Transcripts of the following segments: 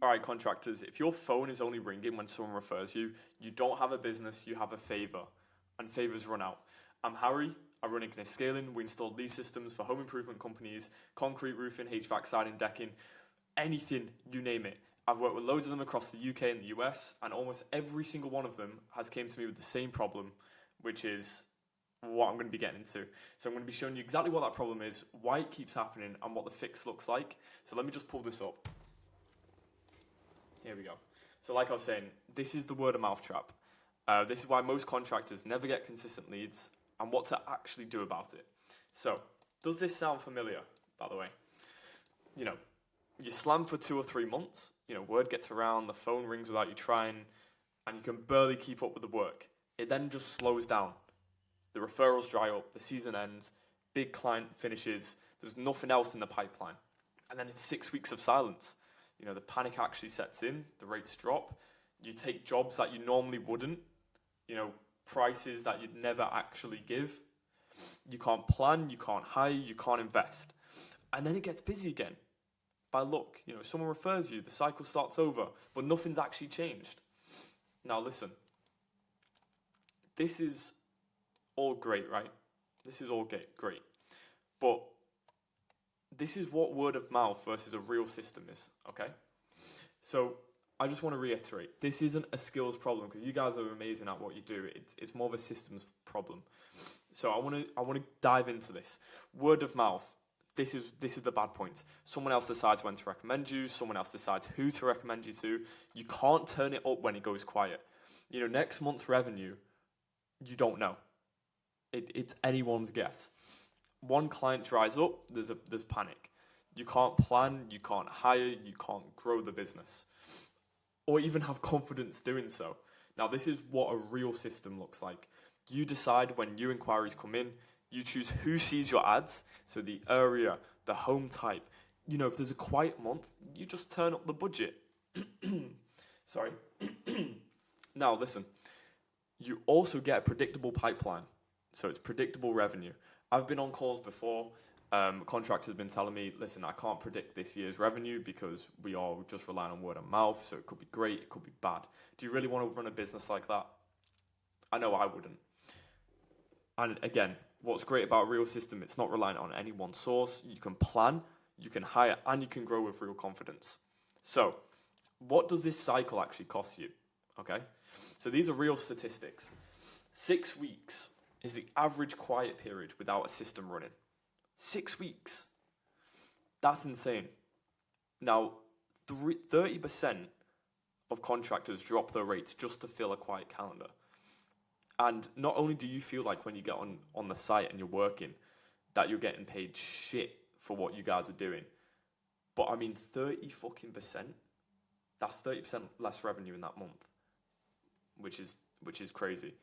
all right, contractors, if your phone is only ringing when someone refers you, you don't have a business, you have a favor, and favors run out. I'm Harry. I run Ignis Scaling. We install these systems for home improvement companies, concrete roofing, HVAC siding, decking, anything, you name it. I've worked with loads of them across the UK and the US, and almost every single one of them has came to me with the same problem, which is what I'm going to be getting into. So I'm going to be showing you exactly what that problem is, why it keeps happening, and what the fix looks like. So let me just pull this up. Here we go. So like I was saying, this is the word of mouth trap. This is why most contractors never get consistent leads and what to actually do about it. So does this sound familiar, by the way? You know, you slam for 2 or 3 months, you know, word gets around, the phone rings without you trying, and you can barely keep up with the work. It then just slows down. The referrals dry up, the season ends, big client finishes, there's nothing else in the pipeline. And then it's 6 weeks of silence. You know, the panic actually sets in, the rates drop, you take jobs that you normally wouldn't, you know, prices that you'd never actually give. You can't plan, you can't hire, you can't invest. And then it gets busy again. By luck, you know, someone refers you, the cycle starts over, but nothing's actually changed. Now listen, this is all great, right? This is all great. But this is what word of mouth versus a real system is, okay? So I just want to reiterate, this isn't a skills problem because you guys are amazing at what you do. It's more of a systems problem. So I want to dive into this. Word of mouth. This is the bad point. Someone else decides when to recommend you. Someone else decides who to recommend you to. You can't turn it up when it goes quiet. You know, next month's revenue, you don't know. It's anyone's guess. One client dries up, there's panic. You can't plan, you can't hire, you can't grow the business, or even have confidence doing so. Now, this is what a real system looks like. You decide when new inquiries come in. You choose who sees your ads, so the area, the home type. You know, if there's a quiet month, you just turn up the budget. Sorry. Now, listen. You also get a predictable pipeline, so it's predictable revenue. I've been on calls before. Contractors have been telling me, listen, I can't predict this year's revenue because we are just relying on word of mouth, so it could be great, it could be bad. Do you really want to run a business like that? I know I wouldn't. And again, what's great about a real system, it's not reliant on any one source. You can plan, you can hire, and you can grow with real confidence. So what does this cycle actually cost you? Okay, so these are real statistics. 6 weeks is the average quiet period without a system running. 6 weeks. That's insane. Now, 30% of contractors drop their rates just to fill a quiet calendar. And not only do you feel like when you get on the site and you're working, that you're getting paid shit for what you guys are doing, but I mean 30%, that's 30% less revenue in that month, which is crazy.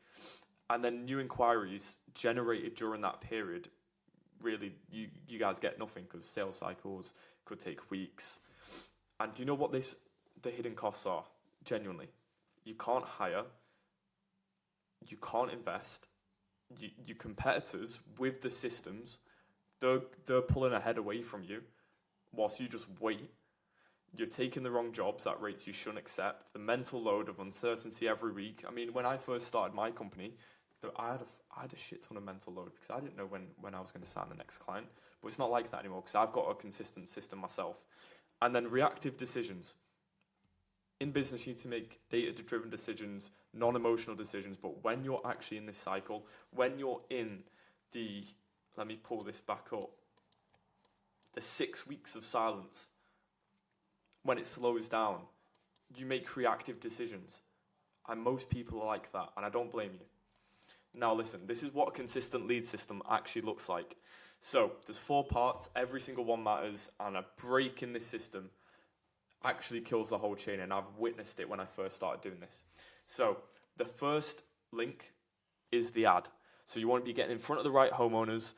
And then new inquiries generated during that period, really, you guys get nothing because sales cycles could take weeks. And do you know what the hidden costs are? Genuinely, you can't hire, you can't invest. Your competitors with the systems, they're pulling ahead away from you, whilst you just wait. You're taking the wrong jobs at rates you shouldn't accept. The mental load of uncertainty every week. I mean, when I first started my company, I had a shit ton of mental load because I didn't know when I was going to sign the next client. But it's not like that anymore because I've got a consistent system myself. And then reactive decisions. In business, you need to make data-driven decisions, non-emotional decisions. But when you're actually in this cycle, when you're in let me pull this back up, the 6 weeks of silence, when it slows down, you make reactive decisions. And most people are like that, and I don't blame you. Now listen, this is what a consistent lead system actually looks like. So there's 4 parts, every single one matters, and a break in this system actually kills the whole chain, and I've witnessed it when I first started doing this. So the first link is the ad. So you want to be getting in front of the right homeowners.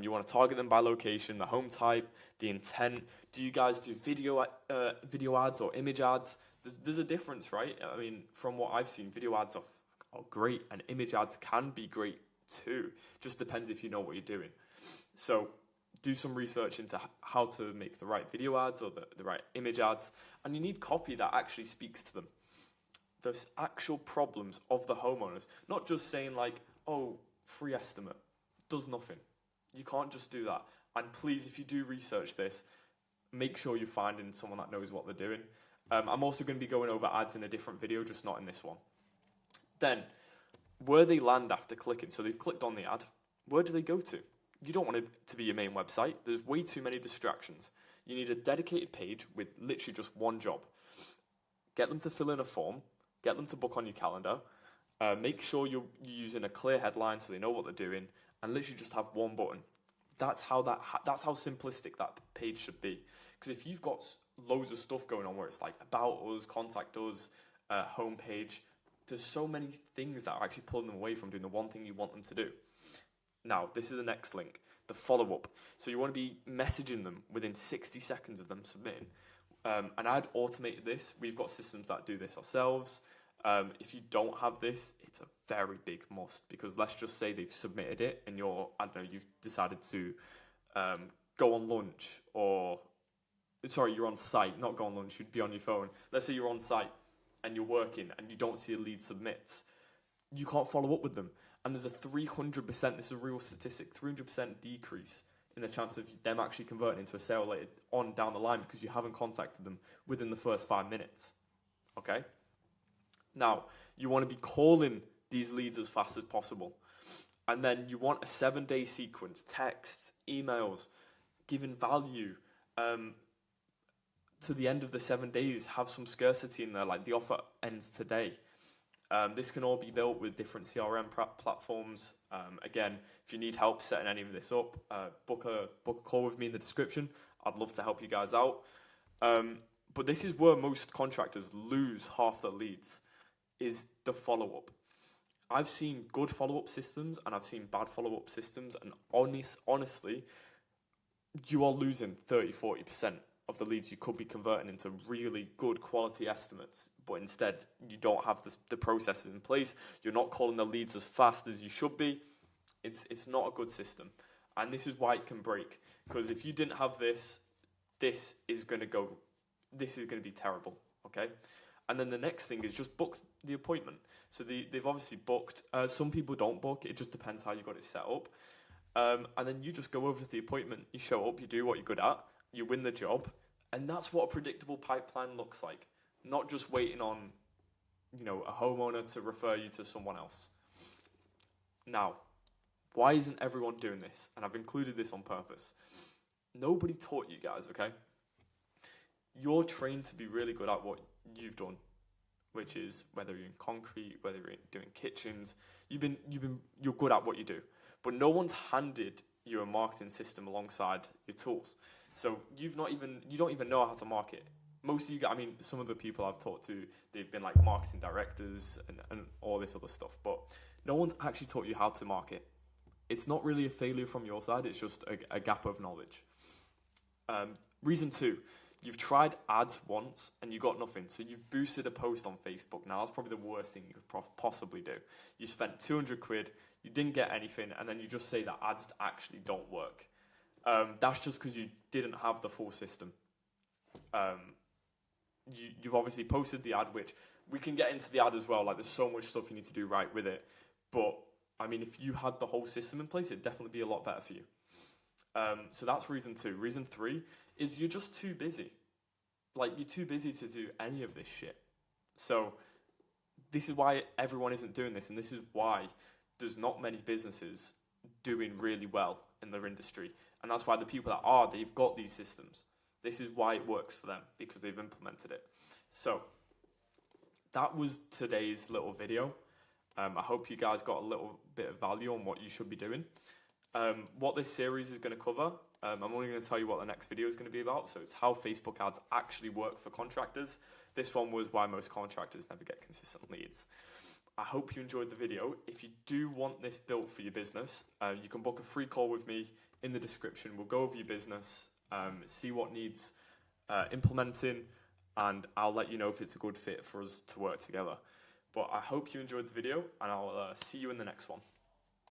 You want to target them by location, the home type, the intent. Do you guys do video ads or image ads? There's a difference, right? I mean, from what I've seen, video ads are great, and image ads can be great too. Just depends if you know what you're doing. So do some research into how to make the right video ads or the right image ads, and you need copy that actually speaks to them. The actual problems of the homeowners, not just saying like, oh, free estimate, does nothing. You can't just do that. And please, if you do research this, make sure you're finding someone that knows what they're doing. I'm also going to be going over ads in a different video, just not in this one. Then, where they land after clicking, so they've clicked on the ad, where do they go to? You don't want it to be your main website. There's way too many distractions. You need a dedicated page with literally just one job. Get them to fill in a form, get them to book on your calendar, make sure you're using a clear headline so they know what they're doing, and literally just have one button. That's how simplistic that page should be. Because if you've got loads of stuff going on where it's like about us, contact us, homepage, there's so many things that are actually pulling them away from doing the one thing you want them to do. Now, this is the next link, the follow-up. So you want to be messaging them within 60 seconds of them submitting. And I'd automated this. We've got systems that do this ourselves. If you don't have this, it's a very big must, because let's just say they've submitted it and you've decided to go on lunch, or, sorry, you're on site, not go on lunch, you'd be on your phone. Let's say you're on site and you're working and you don't see a lead submit. You can't follow up with them. And there's a 300%, this is a real statistic, 300% decrease in the chance of them actually converting into a sale later on down the line because you haven't contacted them within the first 5 minutes. Okay? Now, you want to be calling these leads as fast as possible. And then you want a 7-day sequence, texts, emails, giving value. To the end of the 7 days, have some scarcity in there, like the offer ends today. This can all be built with different CRM platforms. Again, if you need help setting any of this up, book a call with me in the description. I'd love to help you guys out. But this is where most contractors lose half their leads, is the follow-up. I've seen good follow-up systems and I've seen bad follow-up systems, and honestly, you are losing 30-40% of the leads you could be converting into really good quality estimates, but instead you don't have the processes in place. You're not calling the leads as fast as you should be. It's not a good system, and this is why it can break, because if you didn't have this, this is going to be terrible, okay? And then the next thing is just book the appointment. So they've obviously booked. Some people don't book. It just depends how you got it set up. And then you just go over to the appointment. You show up. You do what you're good at. You win the job. And that's what a predictable pipeline looks like. Not just waiting on, a homeowner to refer you to someone else. Now, why isn't everyone doing this? And I've included this on purpose. Nobody taught you guys, okay? You're trained to be really good at what you've done, which is whether you're in concrete, whether you're doing kitchens, you're good at what you do. But no one's handed you a marketing system alongside your tools. So you don't even know how to market. Most of you guys, some of the people I've talked to, they've been like marketing directors and all this other stuff, but no one's actually taught you how to market. It's not really a failure from your side, it's just a gap of knowledge. Reason 2, you've tried ads once and you got nothing. So you've boosted a post on Facebook. Now that's probably the worst thing you could possibly do. You spent 200 quid, you didn't get anything, and then you just say that ads actually don't work. That's just because you didn't have the full system. You've obviously posted the ad, which we can get into the ad as well. Like, there's so much stuff you need to do right with it. But if you had the whole system in place, it'd definitely be a lot better for you. So that's reason 2. Reason 3 is you're just too busy. Like, you're too busy to do any of this shit. So this is why everyone isn't doing this, and this is why there's not many businesses doing really well in their industry. And that's why the people that are, they've got these systems. This is why it works for them, because they've implemented it. So that was today's little video. I hope you guys got a little bit of value on what you should be doing. What this series is going to cover, I'm only going to tell you what the next video is going to be about. So it's how Facebook ads actually work for contractors. This one was why most contractors never get consistent leads. I hope you enjoyed the video. If you do want this built for your business, you can book a free call with me in the description. We'll go over your business, see what needs implementing, and I'll let you know if it's a good fit for us to work together. But I hope you enjoyed the video, and I'll see you in the next one.